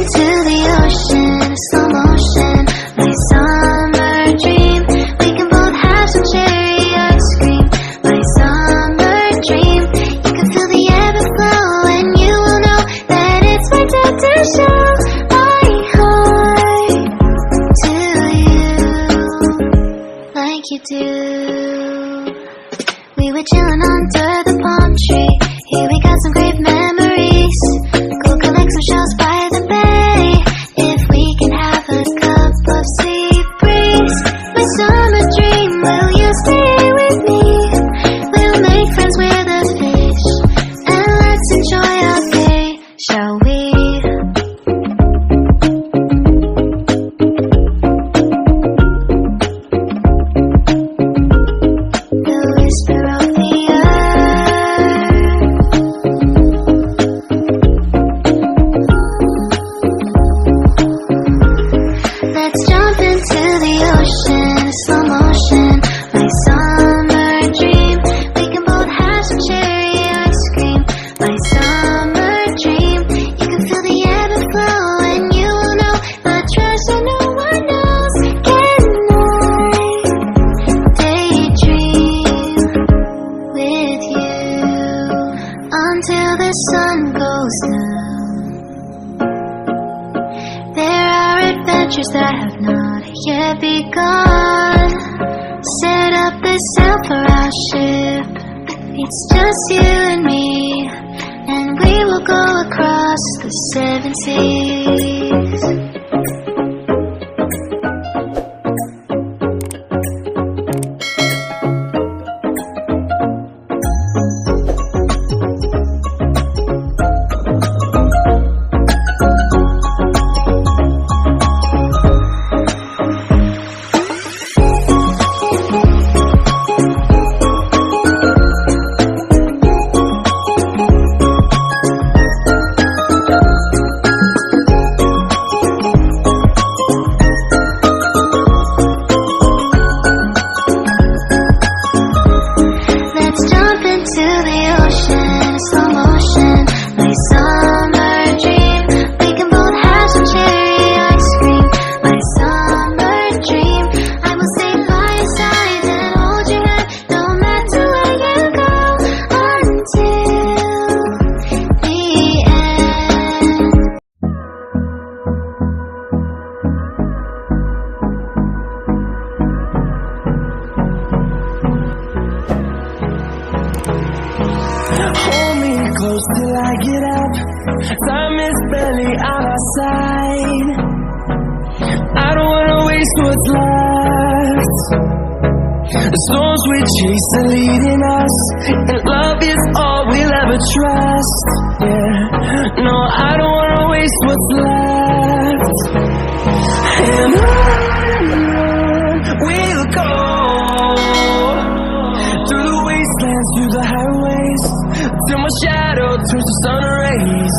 into the ocean, slow motion, my summer dream. We can both have some cherry ice cream, my summer dream. You can feel the ebb and flow, and you will know that it's my time to show my heart to you, like you do. We were chilling under the palm tree. Here we got some great memories. Go collect some shells by the bay. If we can have a cup of sea breeze, my summer dream, will you stay with me? We'll make friends with the fish, and let's enjoy our day, shall we? The whisper of the let's jump into the ocean, slow motion, my summer dream. We can both have some cherry ice cream, my summer dream. You can feel the ebb and flow, and you will know the treasure no one knows. Can I daydream with you until the sun goes down? There are adventures that have not yet begun. Set up the sail for our ship. It's just you and me, and we will go across the 7 seas. Let's jump into the ocean, slow motion, my summer dream. We can both have some cherry ice cream, my summer dream. I will stay by your side and hold your hand, no matter where you go, until the end. Hold me close till I get up. Time is barely on our side. I don't wanna waste what's left. The storms we chase are leading us, and love is all we'll ever trust. Yeah, no, I don't wanna waste what's left. And on we'll go, through the wastelands, through the highways, till my shadow turns to sun rays.